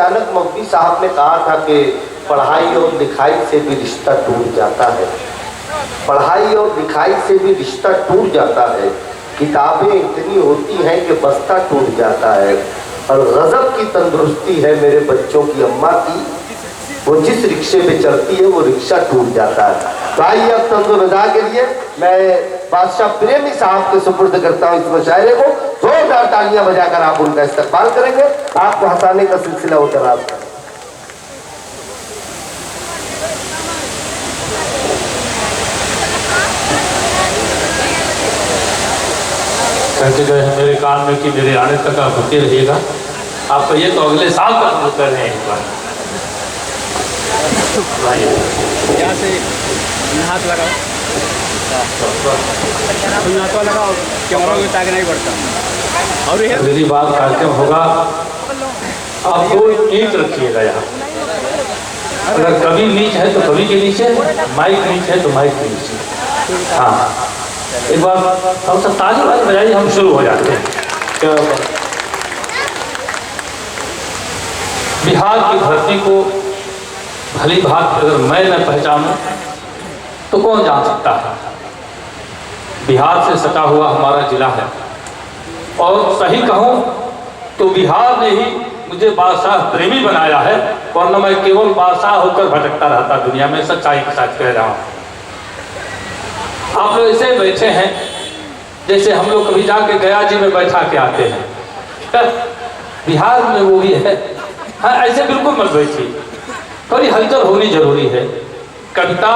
अचानक मौलवी साहब ने कहा था कि पढ़ाई और लिखाई से भी रिश्ता टूट जाता है, पढ़ाई और लिखाई से भी रिश्ता टूट जाता है, किताबें इतनी होती हैं कि बस्ता टूट जाता है, और गजब की तंदुरुस्ती है मेरे बच्चों की अम्मा की, वो जिस रिक्शे पे चलती है वो रिक्शा टूट जाता है। तो आइए अब तंजुर्दा के लिए मैं बादशाह प्रेमी साहब के सुपुर्द करता हूँ इस मुशायरे को। जोरदार तालियां बजाकर आप उनका इस्तकबाल करेंगे, आपको हंसाने का सिलसिला हो दराज है। कहते गए हैं मेरे कान में कि मेरे आने तक आप रुके रहिएगा। आप कहिए तो अगले साल तक रुकते रहे एक बार। यहाँ से हाथ लगाओ, हाथ लगाओ, कैमरा को ताकि नहीं बढ़ता। और अगली बार कार्यक्रम होगा, आप दो ईंट रखिएगा यहाँ। अगर कभी नीच है तो कभी के नीचे, माइक नीच है तो माइक के नीचे। हाँ, एक बार हम सब ताली वाली बजाइए, हम शुरू हो जाते हैं। बिहार की धरती को भली भांति अगर मैं न पहचानूं तो कौन जान सकता है। बिहार से सटा हुआ हमारा जिला है, और सही कहूं तो बिहार ने ही मुझे बादशाह प्रेमी बनाया है, वरना मैं केवल बादशाह होकर भटकता रहता दुनिया में। सच्चाई के साथ कह रहा हूं। आप लोग ऐसे बैठे हैं जैसे हम लोग कभी जाके गया जी में बैठा के आते हैं। बिहार में वो भी है। हाँ, ऐसे बिल्कुल मत बैठिए, थोड़ी हलचल होनी जरूरी है। कविता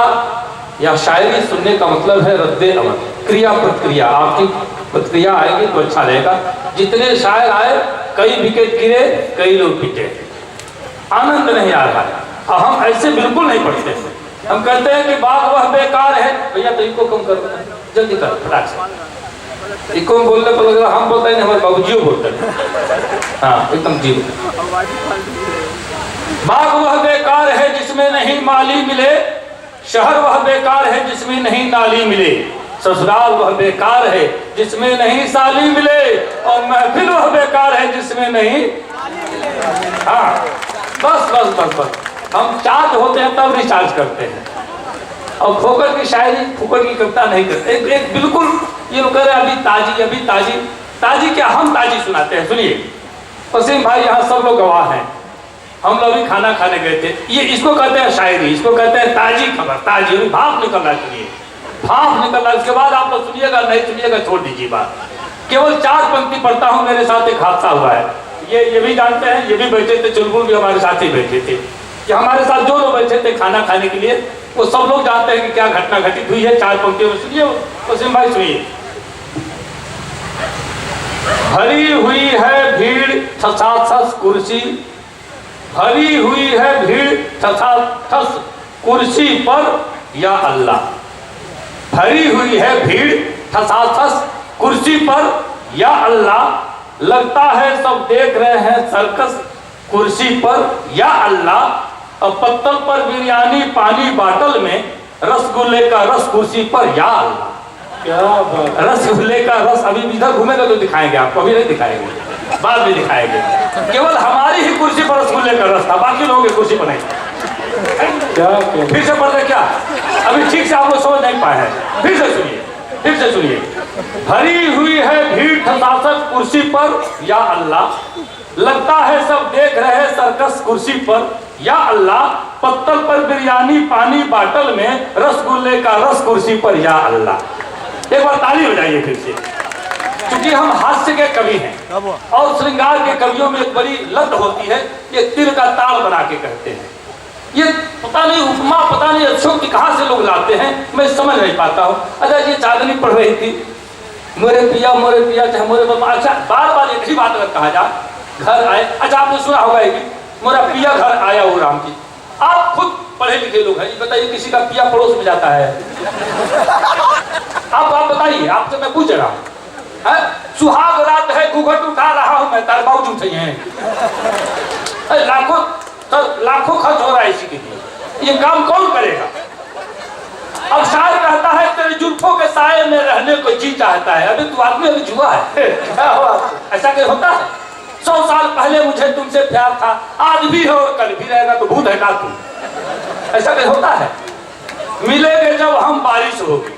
या शायरी सुनने का मतलब है रद्दे अमल, क्रिया प्रतिक्रिया। आपकी प्रतिक्रिया आएगी तो अच्छा रहेगा। जितने शायर आए, कई विकेट गिरे, कई लोग पिटे, आनंद नहीं आ रहा है। और हम ऐसे बिल्कुल नहीं पढ़ते। हम कहते हैं कि बाग वह बेकार है, भैया तो इनको कम कर, जल्दी कर, फटाक से। इनको बोलने पर लग रहा हम बोलते हैं, हमारे बाबूजी बोलते हैं। हाँ, एकदम जी। बाग वह बेकार है जिसमें नहीं माली मिले, शहर वह बेकार है जिसमें नहीं नाली मिले, ससुराल वह बेकार है जिसमें नहीं साली मिले, और महफिल वह बेकार है जिसमें नहीं। हाँ, बस बस बस बस। हम चार्ज होते हैं तब रिचार्ज करते हैं, और फोकट की शायरी, फोकट की कविता नहीं करते। एक बिल्कुल ये लोग कह रहे हैं अभी ताजी, अभी ताजी। ताजी क्या, हम ताजी सुनाते हैं। सुनिए वसीम भाई, यहाँ सब लोग गवाह हैं। हम लोग भी खाना खाने गए थे। ये इसको कहते हैं शायरी, इसको कहते हैं ताजी खबर। ताजी भाप निकलना चाहिए, भाप निकलना। उसके बाद आप लोग सुनिएगा, नहीं सुनिएगा छोड़ दीजिए बात। केवल 4 पंक्ति पढ़ता हूँ। मेरे साथ एक हादसा हुआ है, ये भी जानते हैं, ये भी बैठे थे, चुलबुल भी हमारे साथ ही बैठे थे। कि हमारे साथ जो लोग बैठे थे खाना खाने के लिए, वो सब लोग जानते हैं कि क्या घटना घटित हुई है। 4 पंक्तियों में सुनिए वसीम भाई, सुनिए। भरी हुई है भीड़ ठसाठस कुर्सी, भरी हुई है भीड़ ठसाठस कुर्सी पर या अल्लाह। भरी हुई है भीड़ ठसाठस कुर्सी पर या अल्लाह, लगता है सब देख रहे हैं सर्कस कुर्सी पर या अल्लाह। और पत्तल पर बिरयानी, पानी बाटल में, रसगुल्ले का रस कुर्सी पर या अल्लाह। क्या रसगुल्ले का रस, अभी इधर घूमेगा तो दिखाएंगे आपको, अभी नहीं दिखाएंगे, बाद में दिखाएंगे। केवल हमारी ही कुर्सी पर रसगुल्ले का रस था, बाकी लोगों की कुर्सी पर नहीं। क्या फिर से पढ़ रहे क्या? अभी ठीक से आप लोग समझ नहीं पाए हैं। फिर से सुनिए, फिर से सुनिए। भरी हुई है भीड़ ठसाठस कुर्सी पर या अल्लाह, लगता है सब देख रहे सर्कस कुर्सी पर या अल्लाह। पत्तल पर बिरयानी, पानी बाटल में, रसगुल्ले का रस कुर्सी पर या अल्लाह। एक बार ताली बजाइए फिर से, क्योंकि हम हास्य के कवि हैं और श्रृंगार के कवियों में एक बड़ी लत होती है, ये तिल का ताल बना के कहते हैं। ये पता नहीं उपमा, पता नहीं अक्षोक्ति कहाँ से लोग लाते हैं, मैं समझ नहीं पाता हूँ। अच्छा, ये चांदनी पढ़ रही थी, मोरे पिया चाहे मोरे बम्मा। अच्छा, बार बार एक ही बात अगर कहा जाए, घर आए। अच्छा, आपने सुना होगा कि मोरा पिया घर आया वो राम की। आप खुद पढ़े लिखे लोग हैं, ये बताइए किसी का पिया पड़ोस में जाता है? आप बताइए, आपसे मैं पूछ रहा हूँ। सुहाग रात है, घूंघट उठा रहा हूं मैं, तार बाबू उठे हैं। लाखों खर्च हो रहा है इसी के लिए, ये काम कौन करेगा? अब शायर कहता है तेरे जुल्फों के साए में रहने को जी चाहता है। अभी तू आदमी अभी जुआ है। क्या हुआ? ऐसा क्या होता है? 100 साल पहले मुझे तुमसे प्यार था, आज भी है और कल भी रहेगा, तो भूत है का तुम? ऐसा कहीं होता है? मिलेंगे जब हम, बारिश होगी,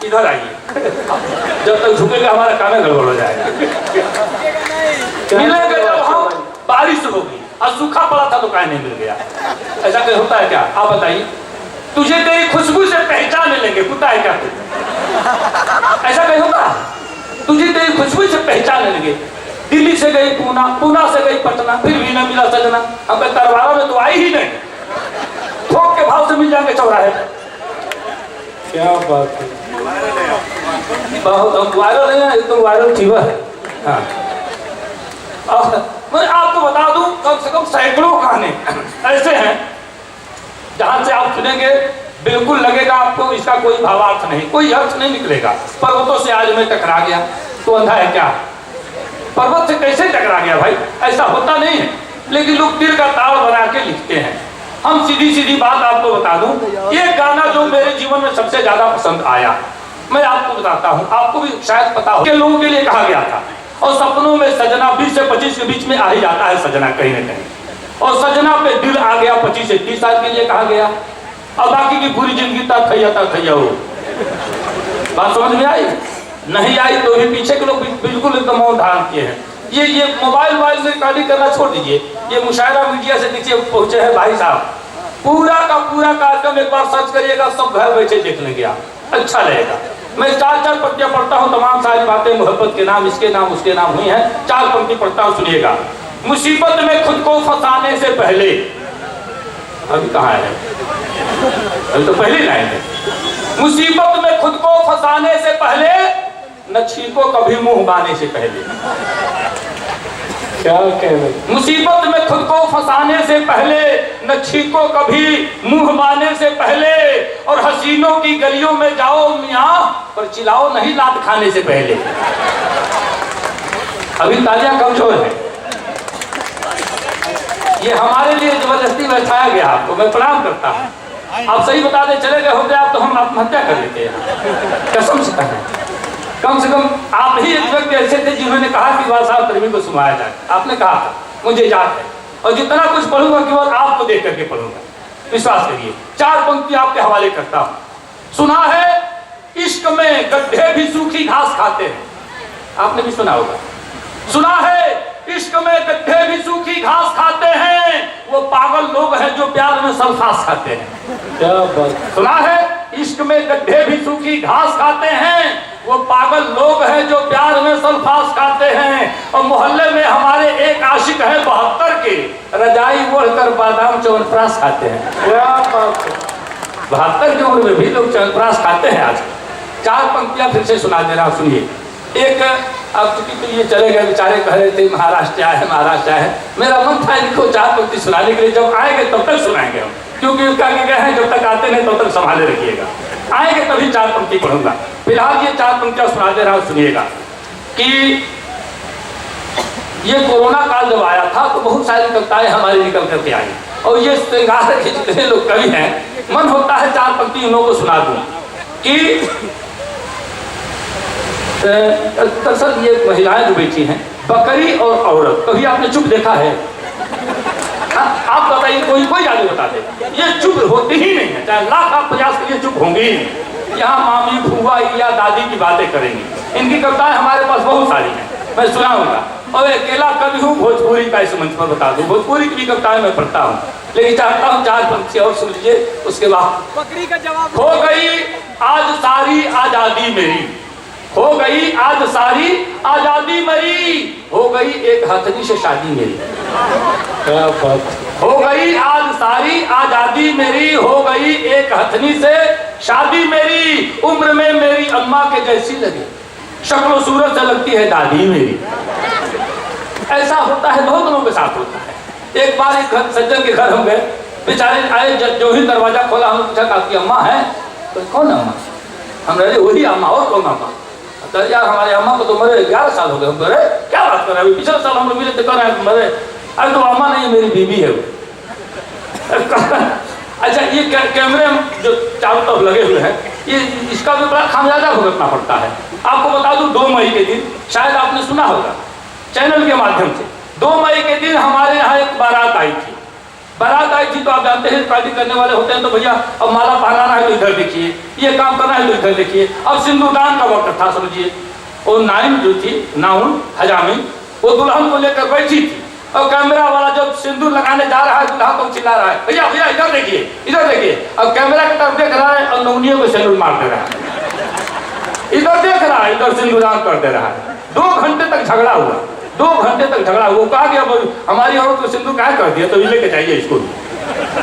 इधर आइए, जब तक झुकेगा हमारा काम गड़बड़ हो जाएगा। मिलेंगे जब हम, बारिश होगी, और सूखा पड़ा था तो कहीं नहीं मिल गया। ऐसा कहीं होता है क्या? आप बताइए। तुझे तेरी खुशबू से पहचान लेंगे, कुत्ता है क्या तू? ऐसा कहीं होता है? तुझे तेरी खुशबू से पहचान लेंगे। दिल्ली से गई पूना, पूना से गई पटना, फिर भी न मिला सजना। हम तरवारों में तो आई ही नहीं, थोक के भाव से मिल जाएंगे चौराहे। क्या बात है, बहुत हम वायरल नहीं है, तो वायरल फीवर है। हाँ, मैं आपको बता दूं, कम से कम सैकड़ों गाने ऐसे हैं जहां से आप सुनेंगे बिल्कुल लगेगा आपको इसका कोई भावार्थ नहीं, कोई अर्थ नहीं निकलेगा। पर्वतों से आज मैं टकरा गया, तो अंधा है क्या? पर्वत से कैसे टकरा गया भाई? ऐसा होता नहीं है, लेकिन लोग दिल का ताल बना के लिखते हैं। हम सीधी सीधी बात आपको बता दूं, ये गाना जो मेरे जीवन में सबसे ज्यादा पसंद आया, मैं आपको बताता हूं, आपको भी शायद पता हो, कि लोगों के लिए कहा गया था। और सपनों में सजना 20 से 25 के बीच में आ ही जाता है सजना कहीं ना कहीं, और सजना पे दिल आ गया 25 से 30 साल के लिए कहा गया, और बाकी की पूरी जिंदगी तक थैया हो। बात समझ में आई? नहीं आई तो भी पीछे के लोग बिल्कुल एकदम मौन धारण किए हैं। ये मोबाइल में रिकॉर्डिंग करना छोड़ दीजिए, ये मुशायरा मीडिया से नीचे पहुंचे हैं भाई साहब। पूरा का पूरा कार्यक्रम एक बार सर्च करिएगा, सब घर बैठे देख लेंगे आप, अच्छा लगेगा। मैं 4 पंक्तियां पढ़ता हूँ, तमाम सारी बातें मोहब्बत के नाम, इसके नाम, उसके नाम हुई हैं। 4 पंक्ति पढ़ता हूँ, सुनिएगा। मुसीबत में खुद को फंसाने से पहले, अभी कहाँ है, अभी तो पहली लाइन है। मुसीबत में खुद को फंसाने से पहले, न छीको कभी मुंह बाने से पहले। क्या कह रहे? मुसीबत में खुद को फंसाने से पहले, न छीको कभी मुंह बाने से पहले, और हसीनों की गलियों में जाओ मियां, पर चिल्लाओ नहीं लात खाने से पहले। अभी तालियां कमजोर है, ये हमारे लिए जबरदस्ती बैठाया गया। आपको मैं प्रणाम करता हूँ। आप सही बता दे चले गए होते आप तो हम आत्महत्या कर लेते हैं, कसम से कहें। कम से कम आप ही एक व्यक्ति ऐसे थे जिन्होंने कहा कि वाह साहब प्रेमी को सुनाया जाए। आपने कहा था, मुझे याद है, और जितना कुछ पढ़ूंगा केवल आपको देख करके पढ़ूंगा, विश्वास करिए। 4 पंक्ति आपके हवाले करता हूँ। सुना है इश्क में गड्ढे भी सूखी घास खाते हैं, आपने भी सुना होगा। सुना है इश्क में गड्ढे भी सूखी घास खाते हैं, वो पागल लोग हैं जो प्यार में सल्फास खाते हैं। क्या बात। सुना है इश्क में गड्ढे भी सूखी घास खाते हैं, वो पागल लोग हैं जो प्यार में सल्फास खाते हैं। और मोहल्ले में हमारे एक आशिक है 72 के, रजाई ओढ़कर बादाम च्यवनप्राश खाते हैं। क्या बात। 72 की उम्र में भी लोग च्यवनप्राश खाते हैं आज। 4 पंक्तियां फिर से सुना दे रहा हूं, सुनिए। एक, अब चूंकि तो ये चले गए बेचारे, कह रहे थे महाराष्ट्र आए, महाराष्ट्र आए। मेरा मन था इनको 4 पंक्ति सुनाने के लिए, जब आएंगे तब तक सुनाएंगे हम, क्योंकि उसका गए हैं जब तक आते नहीं तब तक संभाले रखिएगा। आएंगे तभी 4 पंक्ति पढ़ूंगा। फिलहाल ये 4 पंक्तियां सुना दे रहा हूं, सुनिएगा। कि ये कोरोना काल जब आया था तो बहुत सारी कविताएं हमारी निकल करके आई, और ये श्रृंगार के जितने लोग कवि हैं, मन होता है 4 पंक्ति उन लोगों को सुना दूं। कि दरअसल ये महिलाएं जो बैठी हैं, बकरी और औरत, कभी आपने चुप देखा है? आप बताइए, कोई आदमी बता दे। ये चुप होती ही नहीं है, चाहे लाख आप प्रयास करिए चुप होंगी ही नहीं। यहाँ मामी, फूफा या दादी की बातें करेंगी। इनकी कविताएं हमारे पास बहुत सारी हैं, मैं सुनाऊंगा। और अकेला कवि हूँ भोजपुरी का, इस मंच पर बता दूं, भोजपुरी की भी कविताएं मैं पढ़ता हूँ, लेकिन चाहता हूँ 4 पंक्ति और सुन लीजिए, उसके बाद। बकरी का जवाब। हो गई आज सारी आजादी मेरी, हो गई आज सारी आजादी मेरी, हो गई एक हथनी से शादी मेरी। क्या बात। हो गई आज सारी आजादी मेरी, हो गई एक हथनी से शादी मेरी, उम्र में मेरी अम्मा के जैसी लगी, शक्ल सूरत से लगती है दादी मेरी। ऐसा होता है, बहुत लोगों के साथ होता है। एक बार एक सज्जन के घर हम गए, बेचारे आए, जो ही दरवाजा खोला हमने पूछा आपकी अम्मा है? तो कौन अम्मा? हम रहे वही अम्मा, और कौन अम्मा? तो यार हमारे अम्मा को तो मरे 11 साल हो गए। हम कह रहे क्या बात कर रहे हैं, पिछले साल हम लोग मिले तो कह रहे हैं मरे। अरे तो अम्मा नहीं, मेरी बीवी है वो। अच्छा, ये कैमरे जो चारों तरफ लगे हुए हैं, ये इसका भी बड़ा खामियाजा भुगतना पड़ता है। आपको बता दूं 2 मई के दिन, शायद आपने सुना होगा चैनल के माध्यम से, 2 मई के दिन हमारे यहाँ एक बारात आई थी। बारात आई थी तो आप जानते हैं पार्टी करने वाले होते हैं तो भैया अब माला पहनाना है तो इधर देखिए, ये काम करना है तो इधर देखिए। अब सिंदूरदान का वक्त था समझिए। और नाइन जो थी नाउन हजामी वो दुल्हन को लेकर बैठी थी और कैमरा वाला जब सिंदूर लगाने जा रहा है दुल्हा को चिल्ला रहा है भैया भैया इधर देखिए इधर देखिए। अब कैमरा की तरफ देख रहा है और नौनियों को सिंदूर मार दे रहा है, इधर देख रहा है इधर सिंदूरदान कर दे रहा है। 2 घंटे तक झगड़ा हुआ, 2 घंटे तक झगड़ा हुआ। कहा कि अब हमारी औरत को सिंदूर क्या कर दिया तो ये लेके जाइए इसको।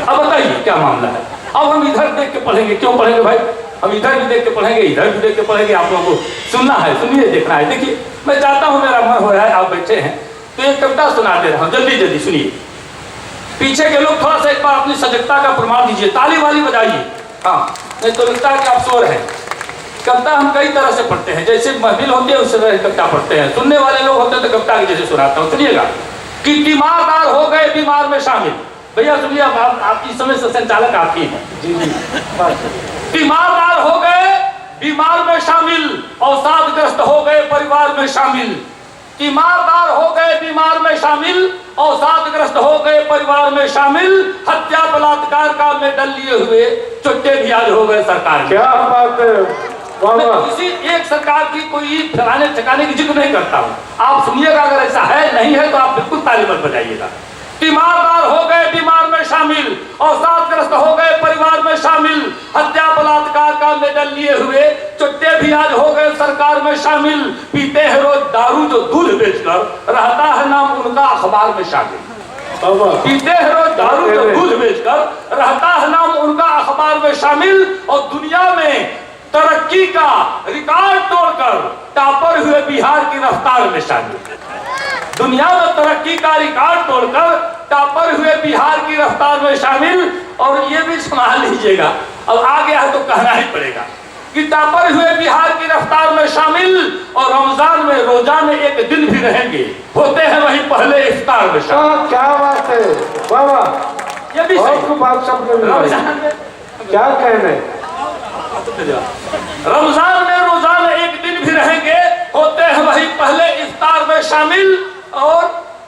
अब बताइए क्या मामला है। अब हम इधर देख के पढ़ेंगे, क्यों पढ़ेंगे भाई, हम इधर भी देख के पढ़ेंगे इधर भी देख के पढ़ेंगे। आप लोगों को सुनना है, सुनिए, देखना है। देखिए मैं चाहता हूँ, मेरा मन हो रहा है, आप बैठे हैं तो एक कविता सुना दे रहा हूँ, जल्दी जल्दी सुनिए। पीछे के लोग थोड़ा सा एक बार अपनी सजगता का प्रमाण दीजिए, ताली वाली बजाइए। हाँ, नहीं तो लगता है कि आप शोर हैं। कविता हम कई तरह से पढ़ते हैं, जैसे महफिल होती है उससे कविता पढ़ते हैं। सुनने वाले लोग होते हैं तो कविता की जैसे सुनाता हूँ, सुनिएगा। कि तीमारदार हो गए बीमार में शामिल। भैया सुनिए, आप इस समय से संचालक आप ही हैं। जी जी। तीमारदार हो गए बीमार में शामिल, अवसादग्रस्त हो गए परिवार में शामिल। तीमारदार हो गए बीमार में शामिल, अवसादग्रस्त हो गए परिवार में शामिल। हत्या बलात्कार का मेडल लिए हुए चुट्टे भी आज हो गए सरकार। क्या बात है, मैं किसी एक सरकार की कोई फैलाने ठिकाने की जिक्र नहीं करता हूँ। आप सुनिएगा, अगर ऐसा है नहीं है तो आप बिल्कुल ताली मत बजाइएगा। तीमारदार हो गए बीमार में शामिल, अवसादग्रस्त हो गए परिवार में शामिल। हत्या बलात्कार का मेडल लिए हुए चुट्टे भी आज हो गए सरकार में शामिल। पीते हैं रोज दारू जो दूध बेचकर, रहता है नाम उनका अखबार में शामिल। पीते हैं रोज दारू जो दूध बेचकर, रहता है नाम उनका अखबार में शामिल। और दुनिया में तरक्की का रिकॉर्ड तोड़कर टॉपर हुए बिहार की रफ्तार में शामिल। दुनिया में तरक्की का रिकॉर्ड तोड़कर टॉपर हुए बिहार की रफ्तार में शामिल। और ये भी संभाल लीजिएगा, अब आ गया है तो कहना ही पड़ेगा कि टॉपर हुए बिहार की रफ्तार में शामिल। और रमजान में रोजा में एक दिन भी रहेंगे, होते हैं वही पहले इफ्तार में शामिल। क्या बात है, बाबा ये भी रमजान में क्या कहने। रमजान में रोजा में एक दिन भी रहेंगे, होते हैं वही पहले इफ्तार में शामिल। और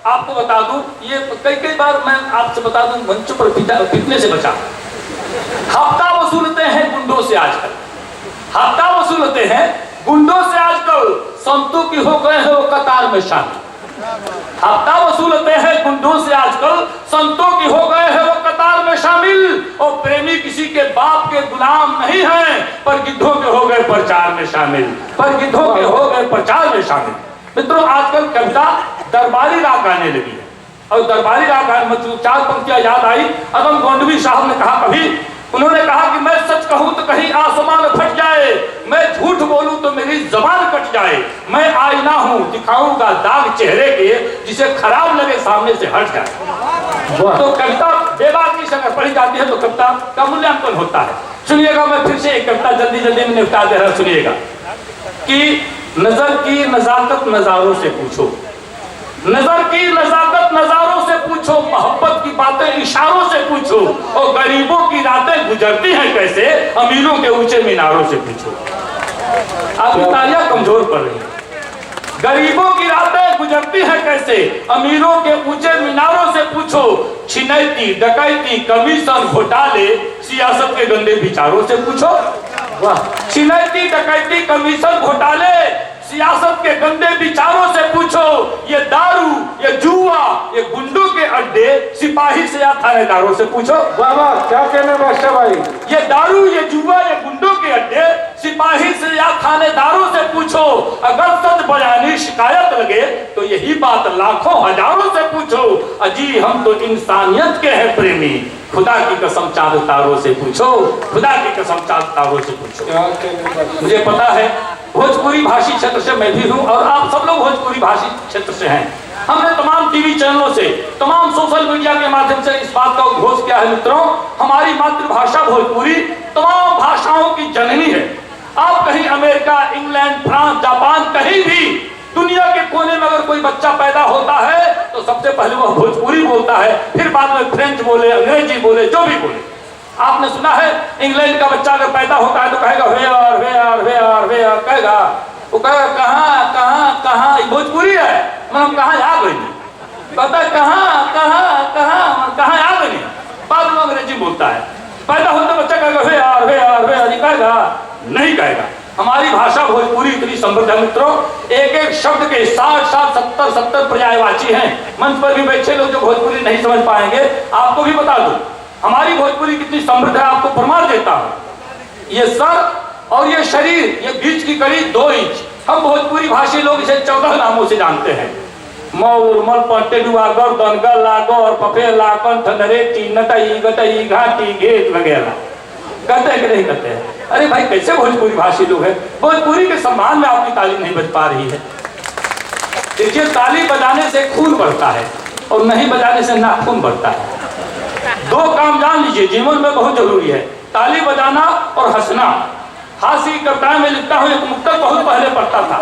आपको बता दूं, ये कई बार मैं आपसे बता दूं, मंचों पर पिटने से बचा। हफ्ता वसूलते हैं गुंडों से आजकल, हफ्ता वसूलते हैं गुंडों से आजकल। संतों की हो गए हैं वो कतार में शामिल। हफ्ता वसूलते हैं गुंडों से आजकल, संतों की हो गए हैं वो कतार में शामिल। और प्रेमी किसी के बाप के गुलाम नहीं हैं, पर गिद्धों के हो गए प्रचार में शामिल, पर गिद्धों के हो गए प्रचार में शामिल। मित्रों, आजकल कविता दरबारी राग गाने लगी है। और दरबारी राग गाने, 4 पंक्तियां याद आई। अदम गोंडवी साहब ने कहा कभी, उन्होंने कहा कि मैं सच कहूं तो कहीं आसमान फट जाए, मैं झूठ बोलूं तो मेरी जबान कट जाए। मैं आईना हूं, दिखाऊंगा दाग चेहरे के, जिसे खराब लगे सामने से हट जाए। तो कविता बेबाकी से अगर पढ़ी जाती है तो कविता का मूल्यांकन होता है। सुनिएगा, मैं फिर से एक कविता जल्दी जल्दी में निपटा दे रहा, सुनिएगा। कि नजर की नजाकत नजारों से पूछो, नजर की नजाकत नजारों से पूछो, मोहब्बत की बातें इशारों से पूछो। और गरीबों की रातें गुजरती हैं कैसे, अमीरों के ऊंचे मीनारों से पूछो। आपकी तालियां कमजोर पड़ रही हैं। गरीबों की रातें गुजरती हैं कैसे, अमीरों के ऊंचे मीनारों से पूछो। छिनैती डकैती कमीशन घोटाले, सियासत के गंदे विचारों से पूछो। छिनैती डकैती कमीशन घोटाले, सियासत के गंदे विचारों से पूछो। ये दारू, ये जुआ, ये गुंडों के अड्डे, सिपाही से या थानेदारों से पूछो। बाबा क्या कहने बादशाह भाई। ये दारू, ये जुआ, ये गुंडों के अड्डे, सिपाही से या थानेदारों से पूछो। अगर सच बयानी शिकायत लगे तो यही बात लाखों हजारों से पूछो। अजी हम तो इंसानियत के हैं प्रेमी, खुदा की कसम चांद तारों से पूछो, खुदा की कसम चांद तारों से पूछो। मुझे पता है भोजपुरी भाषी क्षेत्र से मैं भी हूं और आप सब लोग भोजपुरी भाषी क्षेत्र से हैं। हमने तमाम टीवी चैनलों से, तमाम सोशल मीडिया के माध्यम से इस बात का उद्घोष किया है मित्रों, हमारी मातृभाषा भोजपुरी तमाम भाषाओं की जननी है। आप कहीं अमेरिका, इंग्लैंड, फ्रांस, जापान, कहीं भी दुनिया के कोने में अगर कोई बच्चा पैदा होता है तो सबसे पहले वह भोजपुरी बोलता है, फिर बाद में फ्रेंच बोले, अंग्रेजी बोले, जो भी बोले। आपने सुना है इंग्लैंड का बच्चा अगर पैदा होता है तो कहेगा वेयर वेयर वेयर वेयर, कहेगा वो कहेगा कहाँ कहाँ कहाँ, भोजपुरी है, मतलब कहाँ आ गई। कहता है कहाँ कहाँ कहाँ कहाँ याद नहीं, बाद में अंग्रेजी बोलता है। पैदा होते बच्चा कहेगा वे यार वे यार वे यार, कहेगा नहीं कहेगा। हमारी भाषा भोजपुरी इतनी समृद्ध है मित्रों, एक एक शब्द के 60 70 पर्यायवाची हैं। मंच पर भी बैठे लोग जो भोजपुरी नहीं समझ पाएंगे, आपको भी बता दूं हमारी भोजपुरी कितनी समृद्ध है, आपको प्रमाण देता हूं। ये सर और ये शरीर, ये बीच की कड़ी 2 इंच, हम भोजपुरी भाषी लोग इसे 14 नामों से जानते हैं। मौर मल पट्टे डुआ गर्दन गला गौर पफेला कंठ नरेटी नटई गटई घाटी घेट वगैरह कहते हैं कि नहीं कहते हैं? अरे भाई कैसे भोजपुरी भाषी लोग हैं, भोजपुरी के सम्मान में आपकी ताली नहीं बज पा रही है। देखिए ताली बजाने से खून बढ़ता है और नहीं बजाने से नाखून बढ़ता है। 2 काम जान लीजिए जीवन में बहुत जरूरी है, ताली बजाना और हंसना। हास्य कविताएं में लिखता हूँ, एक मुक्तक बहुत पहले पढ़ता था,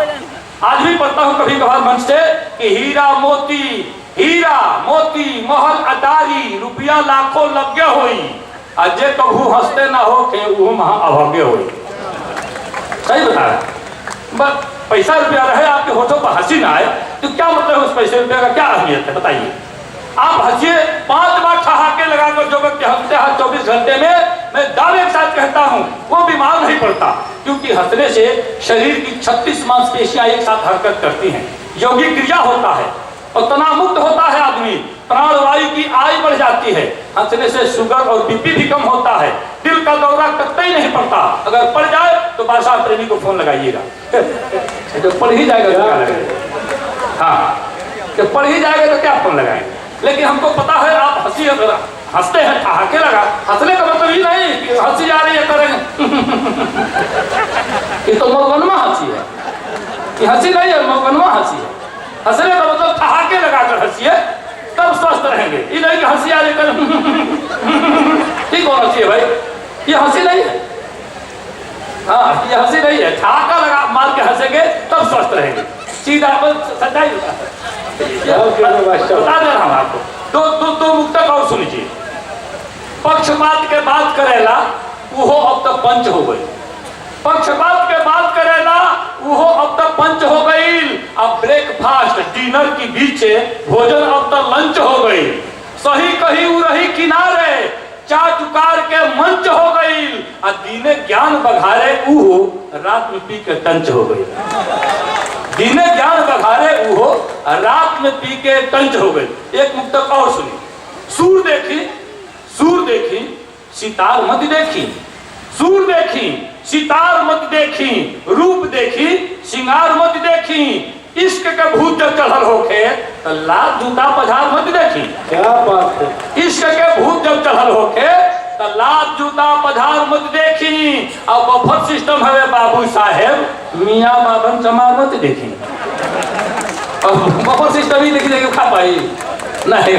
आज भी पढ़ता हूँ कभी कभार मंच से, कि हीरा मोती महल अटारी रुपया लाखों लगे होई, अजय कभू हंसते ना हो के वो महा अभाग्य होई। सही बता रहा, बस पैसा रुपया रहे आपके होठों पर हंसी ना आए तो क्या मतलब उस पैसे रुपये का क्या अहमियत है बताइए। आप हंसिए, 5 बार ठहाके लगाकर जो व्यक्ति हंसते हैं 24 घंटे में, मैं दावे के साथ कहता हूं वो बीमार नहीं पड़ता, क्योंकि हंसने से शरीर की 36 मांसपेशियां एक साथ हरकत करती हैं, योगी क्रिया होता है और तनाव मुक्त होता है आदमी, प्राणवायु की आयु बढ़ जाती है। हंसने से शुगर और बीपी भी कम होता है, दिल का दौरा कतई नहीं पड़ता। अगर पड़ जाए तो बादशाह प्रेमी को फोन लगाइएगा, जब पड़ ही जाएगा तो क्या लगाएगा। हाँ, जब पड़ ही जाएगा तो क्या फोन लगाएंगे। लेकिन हमको पता है आप हंसते हैं, ठहाके लगा, हंसने का मतलब ही नहीं कि हंसी जा रही है करेंगे ये तो मौगनमा हंसी है, ये हंसी नहीं है, मौगनमा हंसी है। हंसने का मतलब ठहाके लगाकर हंसिए, तब स्वस्थ रहेंगे। ये नहीं कि हंसी आ रही कर ठीक होना चाहिए भाई, ये हंसी नहीं है। हाँ, ये हंसी नहीं है, ठहाका लगा मार के हंसेंगे तब स्वस्थ रहेंगे। सीधा सच्चाई बता दे रहा हूं आपको। दो मुक्तक और सुनिए। पक्षपात के बात करेला वो अब तक पंच हो गई, पक्षपात के बात करेला वो अब तक पंच हो गई। अब ब्रेकफास्ट डिनर की बीच भोजन अब तक लंच हो गई। सही कही उरही किनारे चा चुकार के मंच हो गई। दीने ज्ञान बघारे ऊहो रात में पी के टंच हो गई। दीने ज्ञान बघारे ऊहो रात में पी के टंच हो गई। एक मुक्तक और सुनी। सूर देखी सितार मत देखी, सूर देखी सितार मत देखी, रूप देखी सिंगार मत देखी। इश्क के भूत जब चढ़ल होके तो लात जूता पझार मत देखी। क्या बात है। इश्क के भूत जब चढ़ल होके तो लात जूता पझार मत देखी। अब बफर सिस्टम है बाबू साहेब, मियाँ बाबन चमार मत देखी। बफर सिस्टम ही देखी देखी खा पाई नहीं।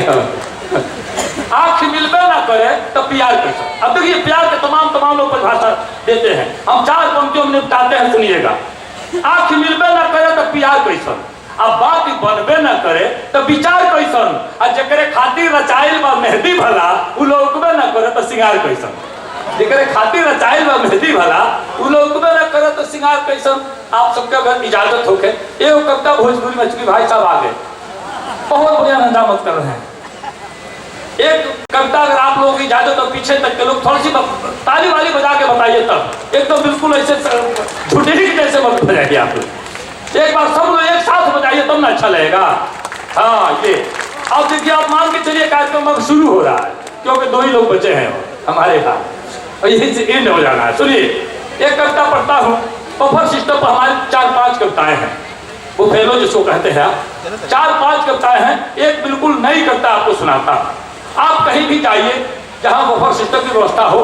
आंख मिलबे ना करे तो प्यार कैसे। अब देखिए प्यार के तमाम लोग परिभाषा देते हैं, हम 4 पंक्तियों में निपटाते हैं, सुनिएगा। आंख मिलबे ना करे तो प्यार कैसन, अब बात बनबे ना करे तो विचार कैसन, और जकरे खातिर रचाइल बा मेहंदी भला उ लौकबे ना करे तो सिंगार कैसन। जकरे खातिर रचाइल बा मेहंदी भला उ लौकबे ना करे तो सिंगार कैसन। आप सबके अगर इजाजत होके एगो कविता भोजपुरी में, चूंकि भाई साहब आगे बहुत बढ़िया धंधा मत कर रहे हैं, एक कविता अगर आप लोगों की इजाजत और पीछे तक के लोग थोड़ी सी ताली वाली बजा के बताइए, तब एकदम बिल्कुल ऐसे झूठे ही जैसे मत बजाइए आप लोग। एक बार सब लोग एक साथ बजाइए तब ना अच्छा लगेगा। हाँ, ये अब देखिए, आप मान के चलिए कार्यक्रम अब शुरू हो रहा है, क्योंकि 2 ही लोग बचे हैं हमारे पास और यही से एंड हो जाना है। सुनिए, एक कविता पढ़ता हूँ। बफर सिस्टम पर हमारी 4-5 कविताएं हैं, वो फेलो जिसको कहते हैं। 4-5 कविताएं हैं, एक बिल्कुल नई कविता आपको सुनाता। आप कहीं भी जाइए जहां बफर सिस्टम की व्यवस्था हो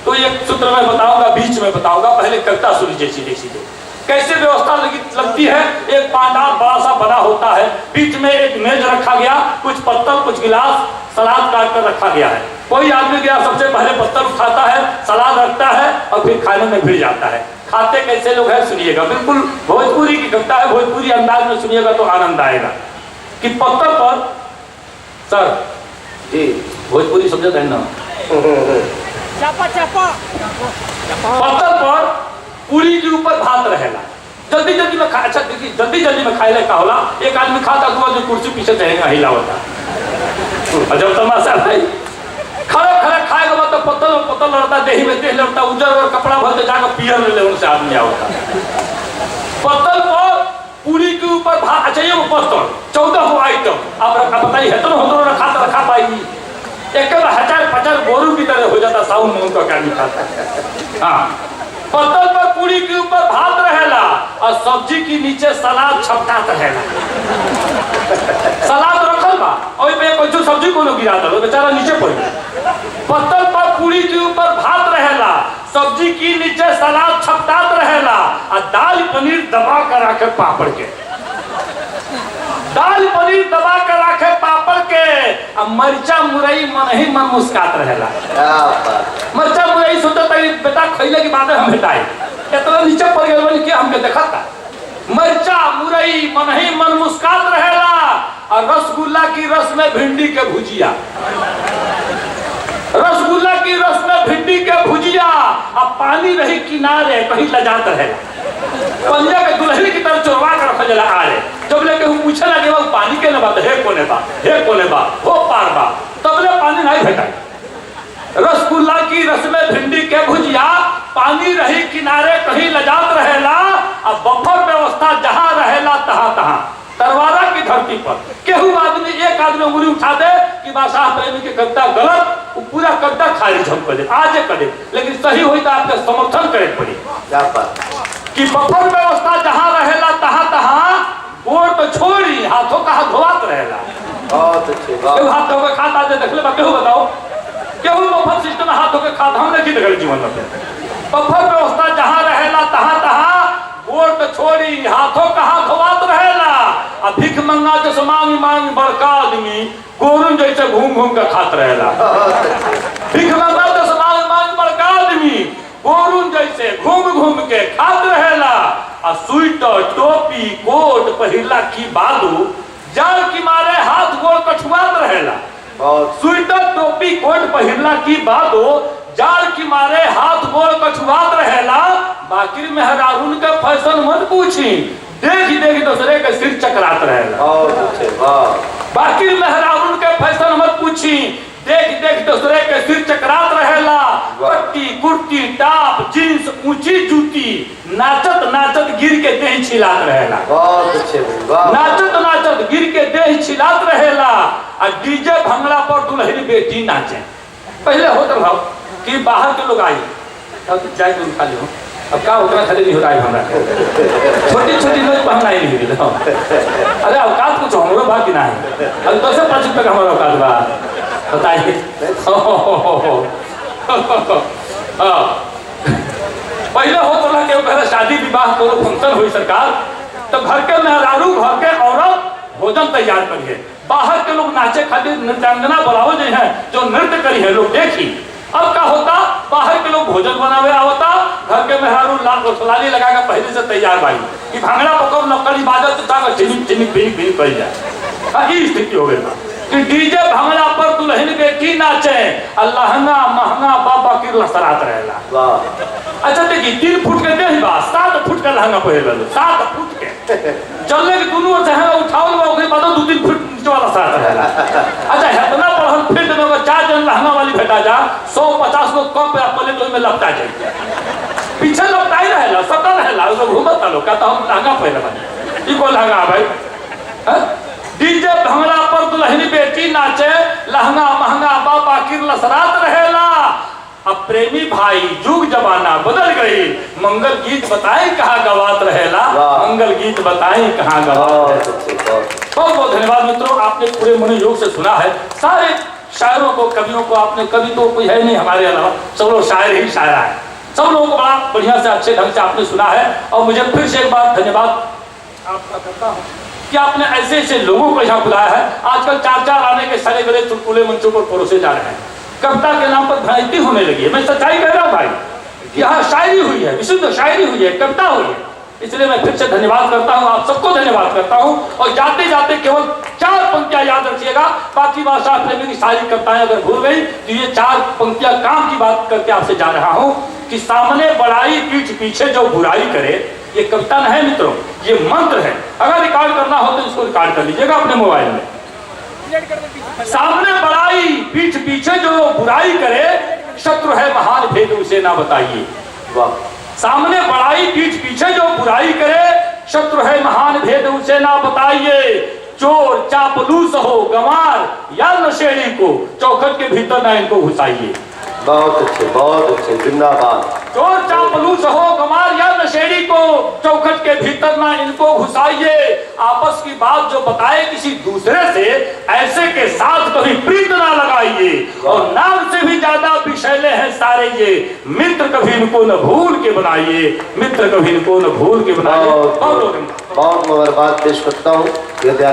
तो एक सूत्र में बताऊंगा, बीच में बताऊंगा, पहले कविता सुन लीजिए सीधे सीधे कैसे व्यवस्था लगती है। एक पांडाल बड़ा सा बना होता है, बीच में एक मेज रखा गया, कुछ पत्तल कुछ गिलास सलाद काट कर रखा गया है। कोई आदमी गया सबसे पहले पत्तल उठाता है, सलाद रखता है और फिर खाने में भिड़ जाता है। खाते कैसे लोग हैं सुनिएगा, बिल्कुल भोजपुरी की कविता है, भोजपुरी अंदाज में सुनिएगा तो आनंद आएगा। कि पत्तल पर सर जी भोजपुरी समझ है ना, पत्तल पर पूरी के ऊपर भात रहेला, जल्दी में खा। अच्छा देखिए, जल्दी में खाए का होला। एक आदमी खाता तो जो कुर्सी पीछे रहेगा हिला होता, और जब तमाशा भाई खड़े खड़े खाएगा बात तो पतल पतल लड़ता, देही में देह लड़ता, उजर और कपड़ा भरते जाकर पियर ले उनसे आदमी आवता। पतल पर पूरी के ऊपर भात, अच्छा ये पतल 14 आइटम आप बताइए हेतन होतो रखा पाएगी एक हजार 50 गोरू की तरह हो जाता साउन मूंग का क्या खाता। हाँ, पतल पर पूरी के ऊपर भात रहेला और सब्जी के नीचे सलाद छपटात रहेला। सलाद रखल बा और पे कुछ सब्जी कोनो गिरा दलो बेचारा नीचे पड़ गया। पतल पर पूरी के ऊपर भात रहेला, सब्जी की नीचे सलाद छपटात रहेला और दाल पनीर दबा कर रखे पापड़ के, दाल पनीर दबा कर रखे पापड़ के और मरचा मुरई मन ही मन मुस्कात रहेला। मरचा मुरई सोचता बेटा खैले के बाद हम भेटाई इतना नीचे पड़ गए बन के हमके देखता। मरचा मुरई मन ही मन मुस्कात रहेला और रसगुल्ला की रस में भिंडी के भुजिया, रसगुल्ला की रस में भिंडी के भुजिया और पानी रही किनारे कहीं लजात रहेला। पंजा के दुल्हन की तरफ चोरवा कर रखा जला आ रहे जब लेके हम पूछे लगे वो पानी के ना बात हे कोने बा वो पार बा तब ले पानी नहीं भेटा। रसगुल्ला की रस में भिंडी के भुजिया, पानी रही किनारे कहीं लजात रहेला और बफर व्यवस्था जहां रहेला तहां तरवारा की धरती पर केहू आदमी एक आदमी उंगली उठा दे कि बादशाह प्रेमी के कविता गलत, वो पूरा कविता खारिज हम करे आज करे, लेकिन सही हुई तो आपके समर्थन करे पड़ी कि बफर व्यवस्था जहां रहेला तहां गोड़ तो छोड़ी हाथों का हाथ धोवात रहेला। केहू हाथ धो के खाता दे देखले बा केहू बताओ केहू बफर सिस्टम हाथ धो के खाता हमने की देखल जीवन में। बफर व्यवस्था जहां रहेला तहां गोड़ तो छोड़ी हाथों का हाथ धोवात रहेला और भिख मंगा जैसे मांग बड़का आदमी गोरुन जैसे घूम के खात रहेला। भिख मंगा जैसे मांग बड़का आदमी गोरुन जैसे घूम के खात रहेला और स्वेटर टोपी कोट पहिरला की बादू जाड़ की मारे हाथ गोड़ कछुआत रहेला। स्वेटर टोपी कोट पहिरला की बादू जाड़ की मारे हाथ गोड़ कछुआत रहेला। बाकी मेहरारून के फैशन मत पूछी, देख दूसरे के सिर चकरात रहेला। बाकी मेहरारून के फैशन मत पूछी, देख दूसरे के सिर चकरात रहेला। पट्टी कुर्ती टाप जींस ऊंची जूती नाचत गिर के देह छिलात रहेला। नाचत गिर के देह छिलात रहेला और डीजे भंगड़ा पर दुल्हन बेटी नाचे। पहले होता भाव कि बाहर के लोग आई जाए तो खा लो, अब क्या उतना खाली नहीं होता है भंगड़ा छोटी लोग पहना ही नहीं मिले। अरे औकात कुछ हमरो बात की ना है, अब 10-5 रुपये का हमारा औकात बा बताइए। पहले हो तो ना शादी विवाह को फंक्शन हुई सरकार तो घर के मेहरारू घर के औरत भोजन तैयार करिए, बाहर के लोग नाचे खातिर नृत्यांगना बुलाओ जो है जो नृत्य करी है लोग देखी। अब क्या होता बाहर के लोग भोजन बनावे आवता, घर के मेहरारू लाली लगा कर पहले से तैयार भाई कि भांगड़ा पकड़ नकली बाजत ताकत चिनिक बिन कर जाए। ये स्थिति हो गई कि डीजे भांगड़ा पर दुल्हन बेटी नाचे लहंगा महंगा बाबा की लसरात रहेला। अच्छा देखिए 3 फुट के देही बा 7 फुट का लहंगा पहले लो 7 फुट के चलने की दोनों से है उठाओ ओकरे बाद 2-3 फुट नीचे वाला साथ रहेला। अच्छा इतना पढ़ल फील्ड में अगर 4 जन लहंगा वाली भेटा जा 150 लोग कम पे प्लेट में लपटा जाए पीछे लपटा ही रहेला सटा रहेला लोग घूमत लोग कहता हम लहंगा पहले बने ई को लहंगा भाई। डीजे भंगड़ा पर दुल्हन बेटी नाचे लहंगा महंगा बाबा की लसरात रहेला। अब प्रेमी भाई जुग जमाना बदल गई, मंगल गीत बताएं कहाँ गवात रहेला, मंगल गीत बताएं कहाँ गवात। बहुत बहुत धन्यवाद मित्रों, आपने पूरे मनोयोग से सुना है। सारे शायरों को कवियों को आपने कवि तो कोई है नहीं हमारे अलावा, सब लोग शायर ही शायरा है। सब लोगों को बड़ा बढ़िया से अच्छे ढंग से आपने सुना है और मुझे फिर से एक बार धन्यवाद आपका करता हूँ कि आपने ऐसे लोगों को यहाँ बुलाया है। आजकल 4 आने के सड़े गले चुटकुले मंचों पर परोसे जा रहे हैं, कविता के नाम पर भ्रांति होने लगी है। मैं सच्चाई कह रहा हूँ भाई, यहाँ शायरी हुई है, विशुद्ध शायरी हुई है, कविता हुई है। इसलिए मैं फिर से धन्यवाद करता हूँ, आप सबको धन्यवाद करता हूँ। और जाते जाते केवल 4 पंक्तियां याद रखिएगा, बाकी बादशाह प्रेमी की सारी कविताएं अगर भूल गई तो ये 4 पंक्तियां काम की बात करके आपसे जा रहा हूँ कि सामने बड़ाई पीठ पीछे जो बुराई करे। ये कविता नहीं है मित्रों, ये मंत्र है। अगर रिकॉर्ड करना हो तो इसको रिकॉर्ड कर लीजिएगा अपने मोबाइल में। सामने बड़ाई पीठ पीछे जो बुराई करे, शत्रु है महान भेद उसे ना बताइए। वाह। सामने बड़ाई पीठ पीछे जो बुराई करे, शत्रु है महान भेद उसे ना बताइए। चोर चापलूस हो गंवार या नशेड़ी को चौखट के भीतर ना इनको घुसाइए। बहुत अच्छे, जिंदाबाद। चोर चापलूस हो गंवार या नशेड़ी को चौखट के भीतर ना इनको घुसाइए। आपस की बात जो बताए किसी दूसरे से, ऐसे के साथ कभी प्रीत ना लगाइए। और नाम से भी ज्यादा विषैले हैं सारे ये, मित्र कभी इनको न भूल के बनाइए, मित्र कभी इनको न भूल के बनाइए। बहुत मुबारकबाद पेश करता हूँ।